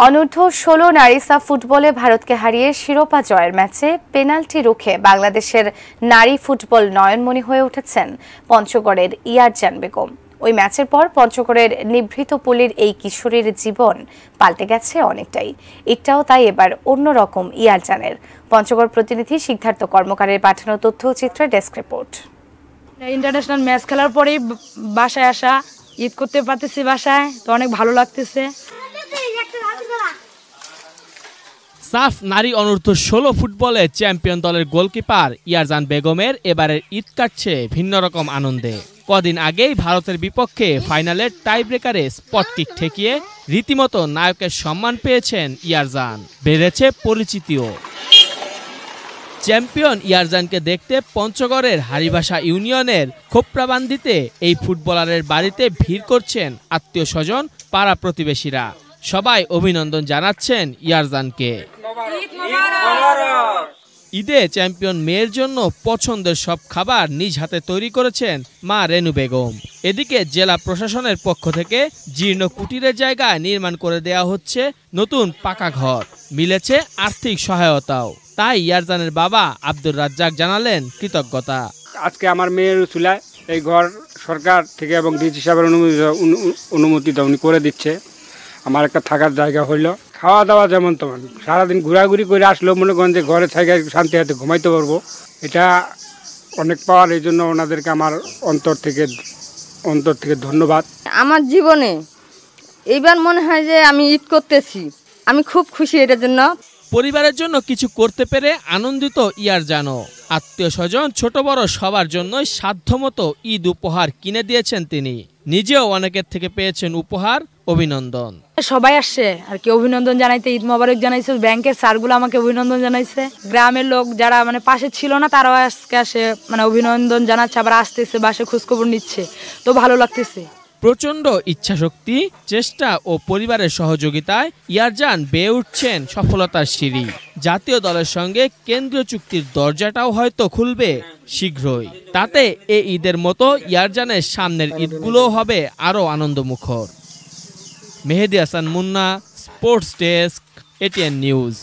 অনূর্ধ্ব-16 নারী সাফ ফুটবলে ভারতকে হারিয়ে শিরোপা জয়ের ম্যাচে পেনাল্টি রুখে বাংলাদেশের নারী ফুটবল নয়নমণি হয়ে উঠেছেন পঞ্চগড়ের ইয়ারজান বেগম। ওই ম্যাচের পর পঞ্চগড়ের নিভৃত পল্লীর এই কিশোরীর জীবন পাল্টে গেছে অনেকটাই। এটাও তাই এবার অন্যরকম ইয়ারজানের। পঞ্চগড় প্রতিনিধি সিদ্ধার্থ কর্মকারের পাঠানো তথ্যচিত্রে ডেস্ক রিপোর্ট। ইন্টারন্যাশনাল ম্যাচ খেলার পরেই বাসায় আসা, ঈদ করতে পারতেছি বাসায়, তো অনেক ভালো লাগতেছে। সাফ নারী অনূর্ধ্ব-16 ফুটবলে চ্যাম্পিয়ন দলের গোলকিপার ইয়ারজান বেগমের এবারের ঈদ কাটছে ভিন্ন রকম আনন্দে। কদিন আগেই ভারতের বিপক্ষে ফাইনালের টাই ব্রেকারে স্পট কিক ঠেকিয়ে রীতিমতো নায়কের সম্মান পেয়েছেন ইয়ারজান, বেড়েছে পরিচিতিও। চ্যাম্পিয়ন ইয়ারজানকে দেখতে পঞ্চগড়ের হারিভাষা ইউনিয়নের খোপড়াবান্দিতে এই ফুটবলারের বাড়িতে ভিড় করছেন আত্মীয় স্বজন, পাড়া প্রতিবেশীরা। সবাই অভিনন্দন জানাচ্ছেন ইয়ারজানকে। ঈদে চ্যাম্পিয়ন মেয়ের জন্য পছন্দের সব খাবার নিজ হাতে তৈরি করেছেন মা রেনু বেগম। এদিকে জেলা প্রশাসনের পক্ষ থেকে জীর্ণ কুটিরের জায়গায় নির্মাণ করে দেওয়া হচ্ছে নতুন পাকা ঘর, মিলেছে আর্থিক সহায়তাও। তাই ইয়ারজানের বাবা আব্দুর রাজ্জাক জানালেন কৃতজ্ঞতা। আজকে আমার মেয়ের চুলায় এই ঘর সরকার থেকে এবং ডিজি সাহেবের অনুমতি উনি করে দিচ্ছে। আমার একটা থাকার জায়গা হইলো, খাওয়া দাওয়া যেমন তেমন, সারাদিন ঘোরাঘুরি করে আসলেও মনে করেন যে ঘরে থেকে শান্তি হাতে ঘুমাইতে পারবো, এটা অনেক পাওয়ার। এই জন্য ওনাদেরকে আমার অন্তর থেকে ধন্যবাদ। আমার জীবনে এইবার মনে হয় যে আমি ঈদ করতেছি, আমি খুব খুশি এটার জন্য। পরিবারের জন্য কিছু করতে পেরে আনন্দিত ইয়ারজানও। আত্মীয় স্বজন ছোট বড় সবার জন্যই সাধ্যমতো ঈদ উপহার কিনে দিয়েছেন তিনি। নিজেও অনেকের থেকে পেয়েছেন উপহার, অভিনন্দন। সবাই আসছে আর কি অভিনন্দন জানাইতে, ঈদ মোবারক জানাইছে। ব্যাংকের স্যারগুলো আমাকে অভিনন্দন জানাইছে। গ্রামের লোক যারা পাশে ছিল না তারাও আজকে আসে অভিনন্দন জানাচ্ছে, আবার আসতেছে, বাসে খোঁজখবর নিচ্ছে, তো ভালো লাগতেছে। প্রচণ্ড ইচ্ছাশক্তি, চেষ্টা ও পরিবারের সহযোগিতায় ইয়ারজান বেয়ে উঠছেন সফলতার সিঁড়ি। জাতীয় দলের সঙ্গে কেন্দ্রীয় চুক্তির দরজাটাও হয়তো খুলবে শীঘ্রই। তাতে এ ঈদের মতো ইয়ারজানের সামনের ঈদগুলোও হবে আরও আনন্দমুখর। Mehedi Hasan Munna, sports desk, ATN news.